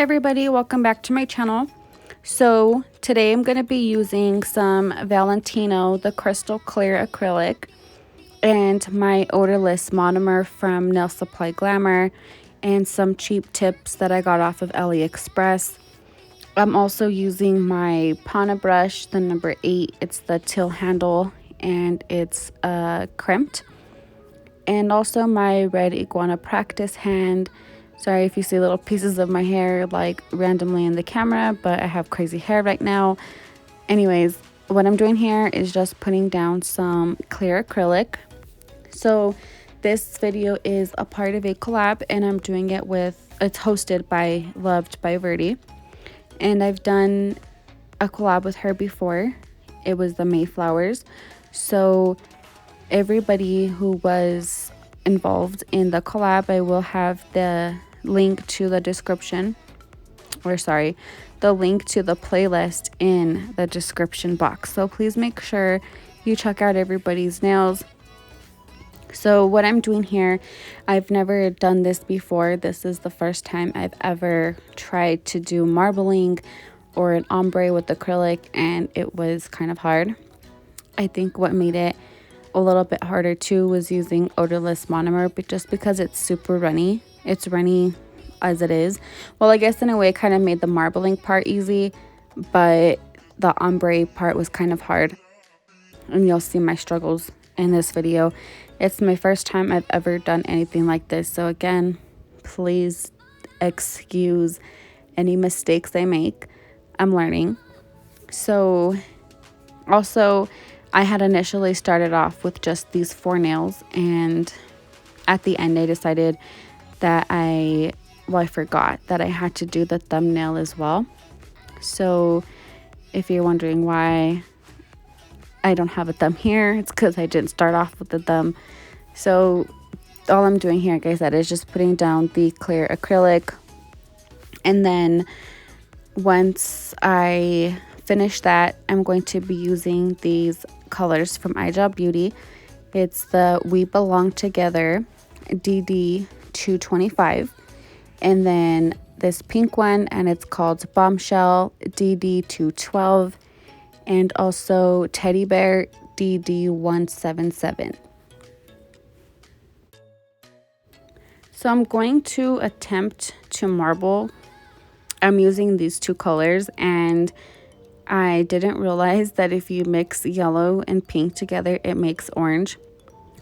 everybody, welcome back to my channel. So today I'm going to be using some Valentino, the crystal clear acrylic, and my Odorless Monomer from Nail Supply Glamour, and some cheap tips that I got off of AliExpress. I'm also using my Pana brush, the number 8. It's the till handle and it's crimped. And also my red Iguana practice hand. Sorry if you see little pieces of my hair like randomly in the camera, but I have crazy hair right now. Anyways, what I'm doing here is just putting down some clear acrylic. So this video is a part of a collab, and I'm doing it with, it's hosted by Loved by Verdie. And I've done a collab with her before. It was the Mayflowers. So everybody who was involved in the collab, I will have the link to the description, the link to the playlist in the description box. So please make sure you check out everybody's nails. So what I'm doing here, I've never done this before. This is the first time I've ever tried to do marbling or an ombre with acrylic, and it was kind of hard. I think what made it a little bit harder too was using Odorless Monomer, but just because it's super runny. It's runny as it is. Well, I guess in a way it kind of made the marbling part easy, but the ombre part was kind of hard. And you'll see my struggles in this video. It's my first time I've ever done anything like this. So again, please excuse any mistakes I make. I'm learning. So also, I had initially started off with just these 4 nails, and at the end I decided that I forgot that I had to do the thumbnail as well. So if you're wondering why I don't have a thumb here, it's because I didn't start off with the thumb. So all I'm doing here, like I said, is just putting down the clear acrylic, and then once I finish that, I'm going to be using these colors from iGel Beauty. It's the We Belong Together DD 225, and then this pink one, and it's called Bombshell DD 212, and also Teddy Bear DD 177. So I'm going to attempt to marble. I'm using these 2 colors, and I didn't realize that if you mix yellow and pink together, it makes orange.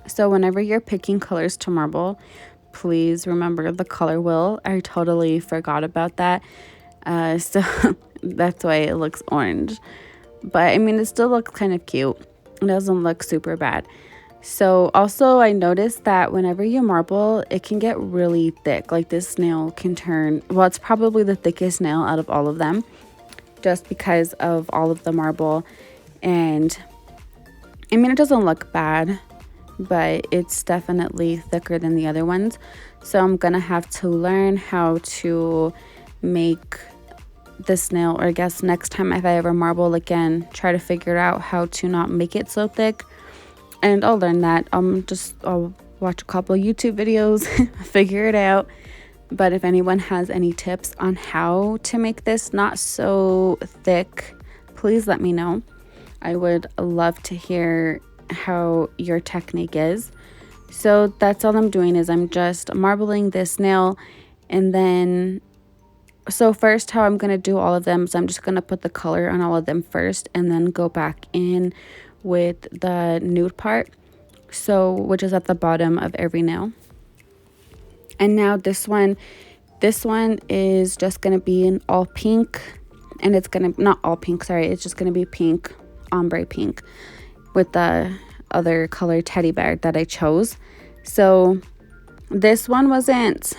So whenever you're picking colors to marble, please remember the color wheel. I totally forgot about that. So that's why it looks orange. But I mean, it still looks kind of cute. It doesn't look super bad. So also I noticed that whenever you marble, it can get really thick. Like this nail can turn, well, it's probably the thickest nail out of all of them, just because of all of the marble. And I mean, it doesn't look bad, but it's definitely thicker than the other ones. So I'm gonna have to learn how to make this nail, or I guess next time if I ever marble again, try to figure out how to not make it so thick. And I'll learn that. I'll watch a couple YouTube videos, figure it out. But if anyone has any tips on how to make this not so thick, please let me know. I would love to hear how your technique is. So that's all I'm doing, is I'm just marbling this nail. And then, so first how I'm going to do all of them is I'm just going to put the color on all of them first, and then go back in with the nude part, so which is at the bottom of every nail. And now this one is just going to be in all pink, and it's going to, not all pink, sorry, it's just going to be pink, ombre pink, with the other color teddy bear that I chose. So this one wasn't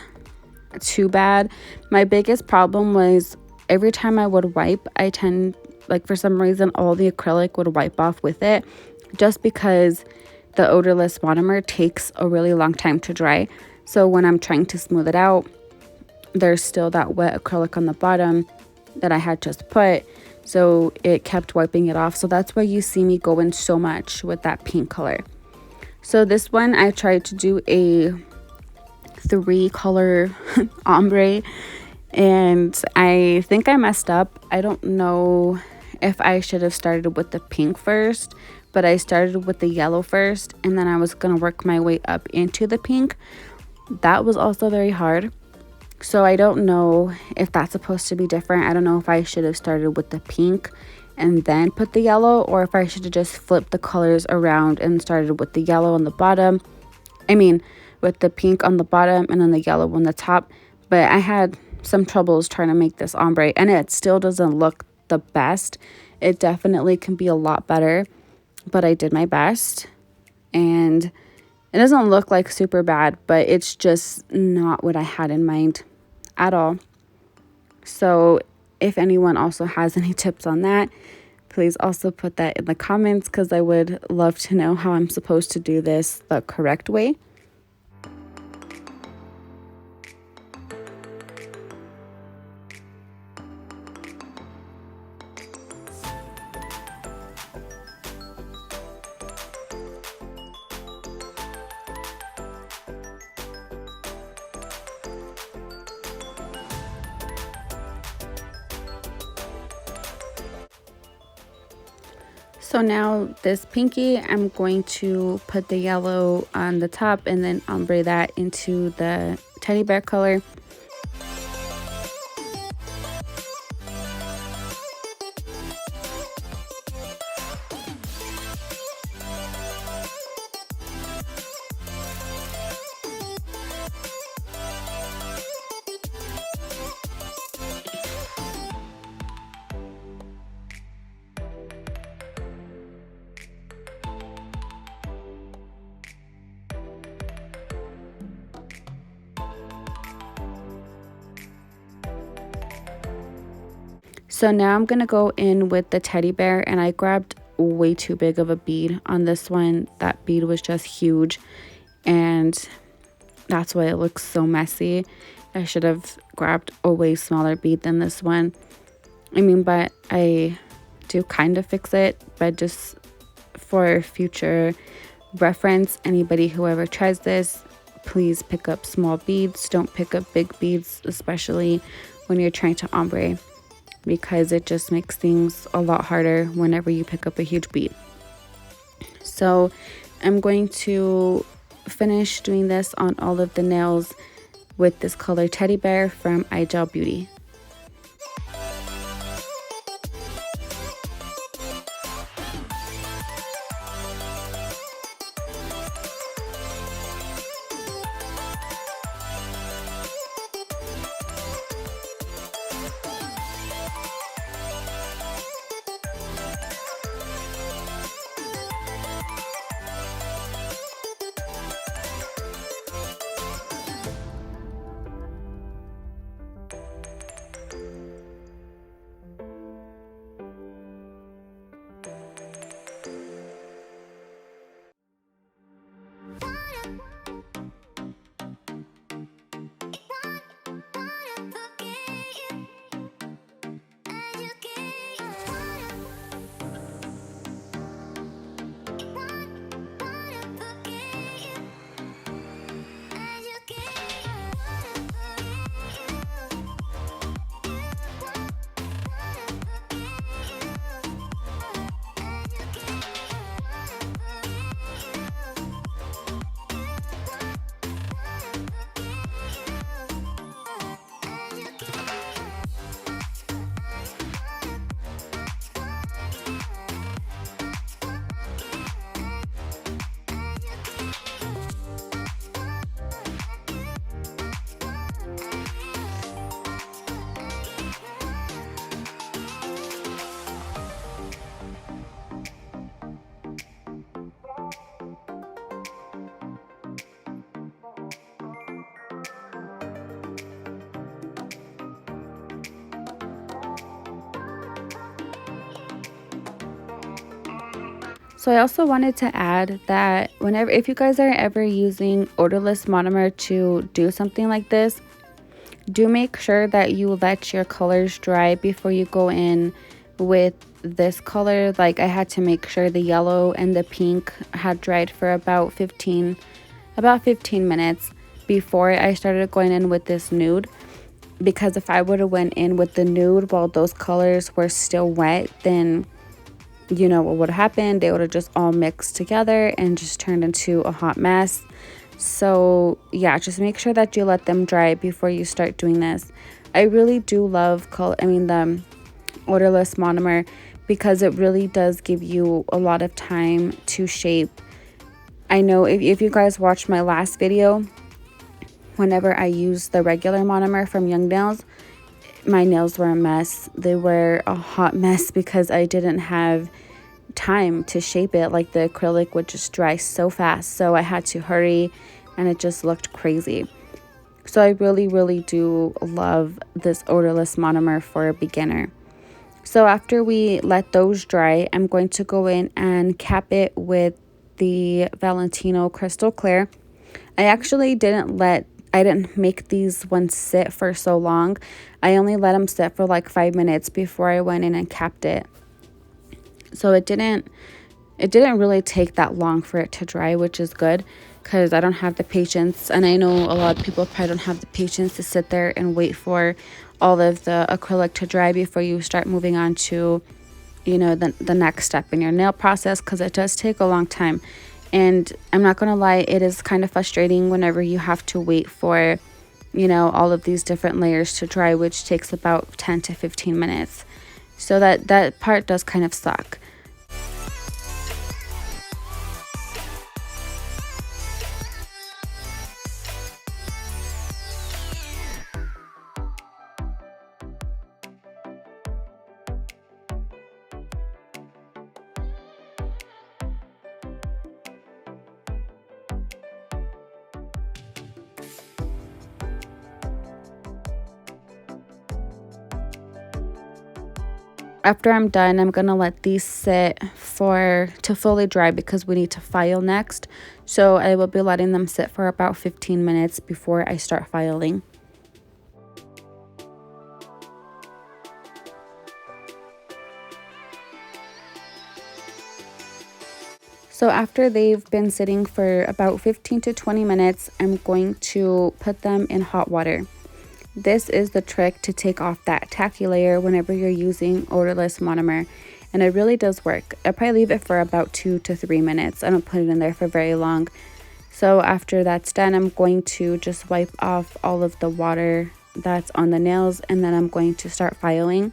too bad. My biggest problem was every time I would wipe, for some reason, all the acrylic would wipe off with it, just because the Odorless Monomer takes a really long time to dry. So when I'm trying to smooth it out, there's still that wet acrylic on the bottom that I had just put, so it kept wiping it off. So that's why you see me go in so much with that pink color. So this one, I tried to do a 3 color ombre, And I think I messed up. I don't know if I should have started with the pink first, but I started with the yellow first, and then I was going to work my way up into the pink. That was also very hard. So I don't know if that's supposed to be different. I don't know if I should have started with the pink and then put the yellow, or if I should have just flipped the colors around and started with the yellow on the bottom. I mean, with the pink on the bottom and then the yellow on the top. But I had some troubles trying to make this ombre, and it still doesn't look the best. It definitely can be a lot better, but I did my best. And it doesn't look like super bad, but it's just not what I had in mind at all. So if anyone also has any tips on that, please also put that in the comments, because I would love to know how I'm supposed to do this the correct way. So now this pinky, I'm going to put the yellow on the top and then ombre that into the teddy bear color. So now I'm going to go in with the teddy bear, and I grabbed way too big of a bead on this one. That bead was just huge, and that's why it looks so messy. I should have grabbed a way smaller bead than this one. I mean, but I do kind of fix it, but just for future reference, anybody who ever tries this, please pick up small beads. Don't pick up big beads, especially when you're trying to ombre, because it just makes things a lot harder whenever you pick up a huge bead. So I'm going to finish doing this on all of the nails with this color Teddy Bear from iGel Beauty. So I also wanted to add that if you guys are ever using odorless monomer to do something like this, do make sure that you let your colors dry before you go in with this color. Like, I had to make sure the yellow and the pink had dried for about 15 minutes before I started going in with this nude. because if I would have went in with the nude while those colors were still wet, then you know what would have happened. They would have just all mixed together and just turned into a hot mess. So yeah, just make sure that you let them dry before you start doing this. I really do love the odorless monomer, because it really does give you a lot of time to shape. I know if you guys watched my last video, whenever I used the regular monomer from Young Nails, my nails were a mess. They were a hot mess because I didn't have time to shape it. Like, the acrylic would just dry so fast, so I had to hurry and it just looked crazy. So I really do love this odorless monomer for a beginner. So after we let those dry, I'm going to go in and cap it with the Valentino Crystal Clear. I didn't make these ones sit for so long. I only let them sit for like 5 minutes before I went in and capped it. So it didn't really take that long for it to dry, which is good, because I don't have the patience, and I know a lot of people probably don't have the patience to sit there and wait for all of the acrylic to dry before you start moving on to, you know, the next step in your nail process, because it does take a long time. And I'm not gonna lie, it is kind of frustrating whenever you have to wait for, you know, all of these different layers to dry, which takes about 10 to 15 minutes. So that part does kind of suck. After I'm done, I'm gonna let these sit to fully dry, because we need to file next. So I will be letting them sit for about 15 minutes before I start filing. So after they've been sitting for about 15 to 20 minutes, I'm going to put them in hot water. This is the trick to take off that tacky layer whenever you're using odorless monomer, and it really does work. I probably leave it for about 2 to 3 minutes. I don't put it in there for very long. So after that's done, I'm going to just wipe off all of the water that's on the nails, and then I'm going to start filing.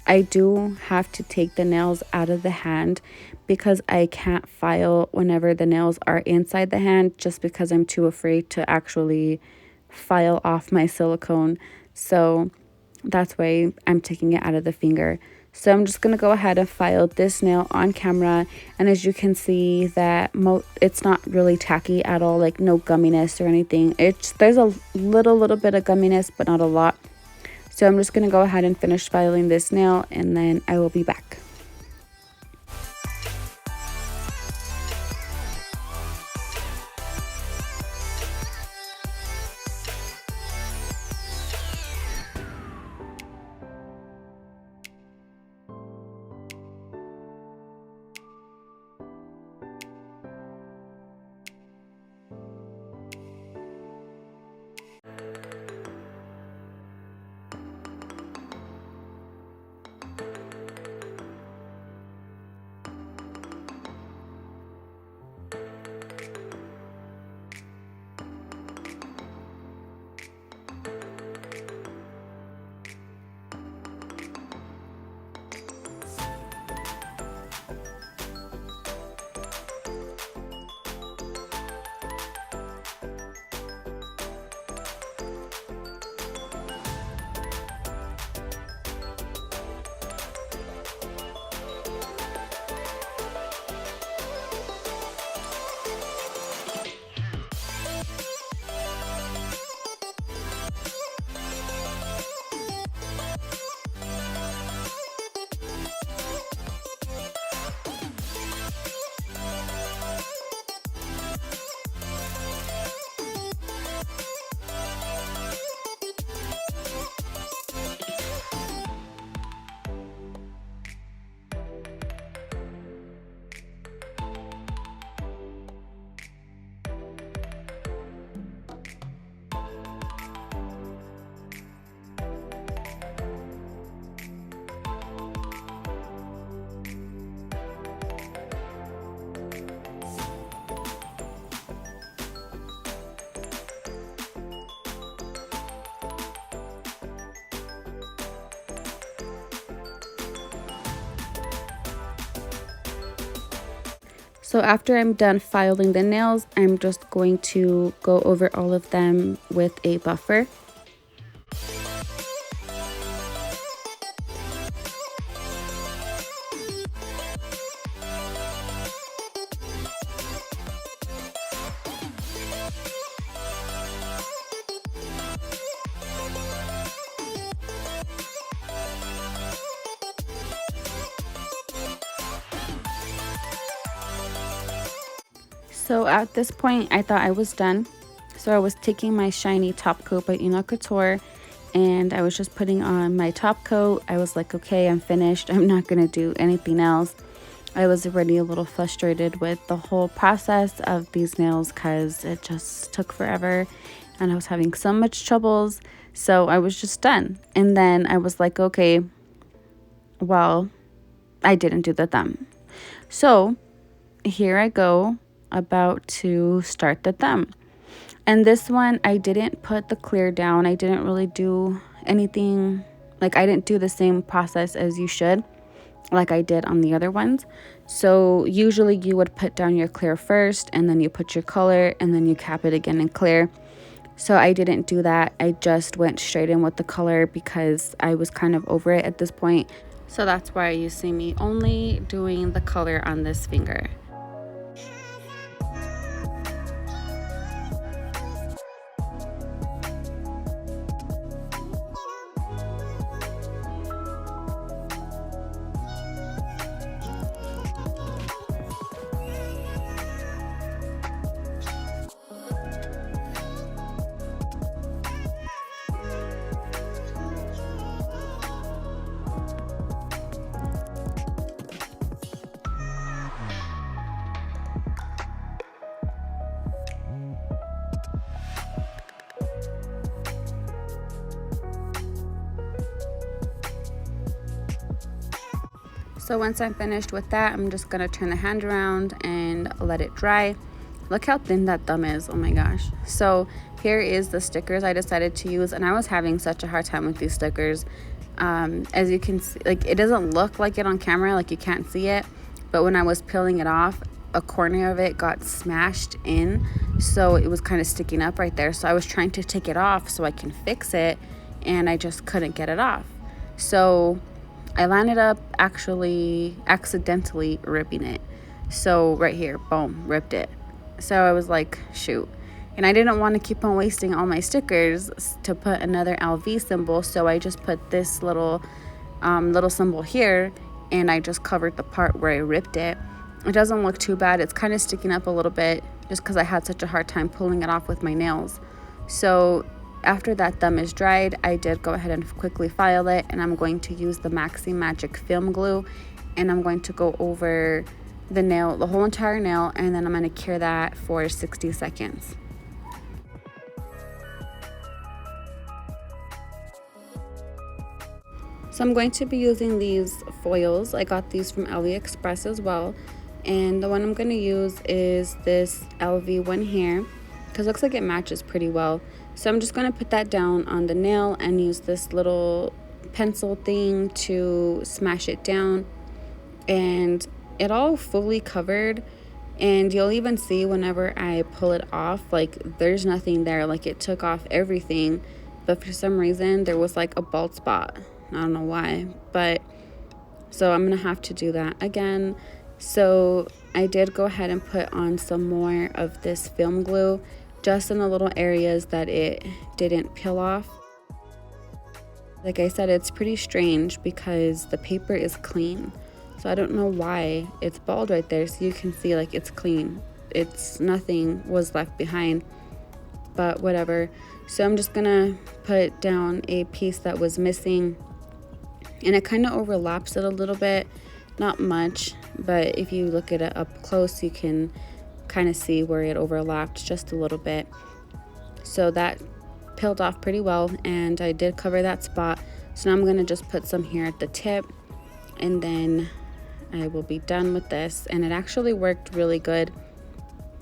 I do have to take the nails out of the hand, because I can't file whenever the nails are inside the hand, just because I'm too afraid to actually file off my silicone. So that's why I'm taking it out of the finger. So I'm just going to go ahead and file this nail on camera, and as you can see that it's not really tacky at all, like no gumminess or anything. There's a little bit of gumminess, but not a lot. So I'm just going to go ahead and finish filing this nail, and then I will be back. So after I'm done filing the nails, I'm just going to go over all of them with a buffer. So at this point, I thought I was done. So I was taking my shiny top coat by Couture, and I was just putting on my top coat. I was like, okay, I'm finished. I'm not going to do anything else. I was already a little frustrated with the whole process of these nails because it just took forever and I was having so much troubles. So I was just done. And then I was like, okay, well, I didn't do the thumb. So here I go, about to start the thumb. And this one, I didn't put the clear down. I didn't really do anything, like I didn't do the same process as you should, like I did on the other ones. So usually you would put down your clear first, and then you put your color, and then you cap it again in clear. So I didn't do that. I just went straight in with the color because I was kind of over it at this point. So that's why you see me only doing the color on this finger. So once I'm finished with that, I'm just gonna turn the hand around and let it dry. Look how thin that thumb is, oh my gosh. So here is the stickers I decided to use, and I was having such a hard time with these stickers. As you can see, like it doesn't look like it on camera, like you can't see it, but when I was peeling it off, a corner of it got smashed in, so it was kind of sticking up right there. So I was trying to take it off so I can fix it, and I just couldn't get it off. So I landed up actually accidentally ripping it. So right here, boom, ripped it. So I was like, shoot. And I didn't want to keep on wasting all my stickers to put another LV symbol. So I just put this little symbol here, and I just covered the part where I ripped it. It doesn't look too bad. It's kind of sticking up a little bit just because I had such a hard time pulling it off with my nails. So after that thumb is dried, I did go ahead and quickly file it, and I'm going to use the Maxi Magic film glue, and I'm going to go over the nail, the whole entire nail, and then I'm going to cure that for 60 seconds. So I'm going to be using these foils. I got these from AliExpress as well, and the one I'm going to use is this LV one here because it looks like it matches pretty well. So I'm just going to put that down on the nail and use this little pencil thing to smash it down, and it all fully covered. And you'll even see whenever I pull it off, like there's nothing there, like it took off everything, but for some reason there was like a bald spot. I don't know why, but so I'm gonna have to do that again. So I did go ahead and put on some more of this film glue just in the little areas that it didn't peel off. Like I said, it's pretty strange because the paper is clean, so I don't know why it's bald right there. So you can see like it's clean, it's nothing was left behind, but whatever. So I'm just gonna put down a piece that was missing, and it kind of overlaps it a little bit, not much, but if you look at it up close you can kind of see where it overlapped just a little bit. So that peeled off pretty well, and I did cover that spot. So now I'm going to just put some here at the tip, and then I will be done with this. And it actually worked really good.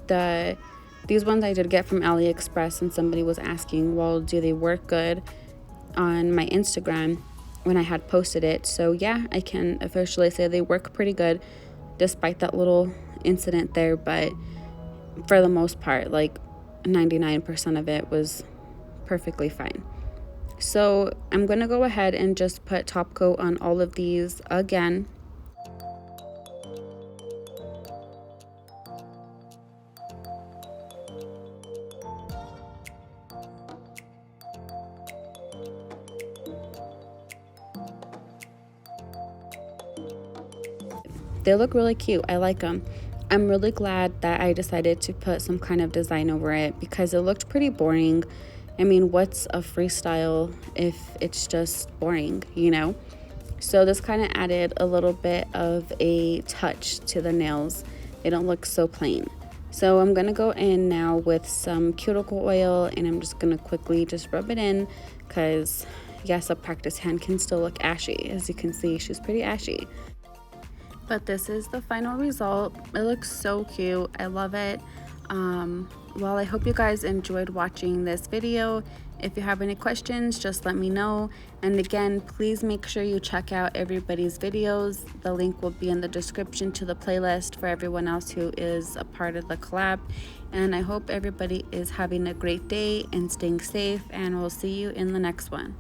These ones I did get from AliExpress, and somebody was asking, well, do they work good on my Instagram when I had posted it? So yeah, I can officially say they work pretty good despite that little incident there, but for the most part, like 99% of it was perfectly fine. So I'm gonna go ahead and just put top coat on all of these again. They look really cute. I like them. I'm really glad that I decided to put some kind of design over it because it looked pretty boring. I mean, what's a freestyle if it's just boring, you know? So this kind of added a little bit of a touch to the nails. They don't look so plain. So I'm going to go in now with some cuticle oil, and I'm just going to quickly just rub it in because, yes, a practice hand can still look ashy. As you can see, she's pretty ashy. But this is the final result. It looks so cute. I love it. Well, I hope you guys enjoyed watching this video. If you have any questions, just let me know. And again, please make sure you check out everybody's videos. The link will be in the description to the playlist for everyone else who is a part of the collab. And I hope everybody is having a great day and staying safe, and we'll see you in the next one.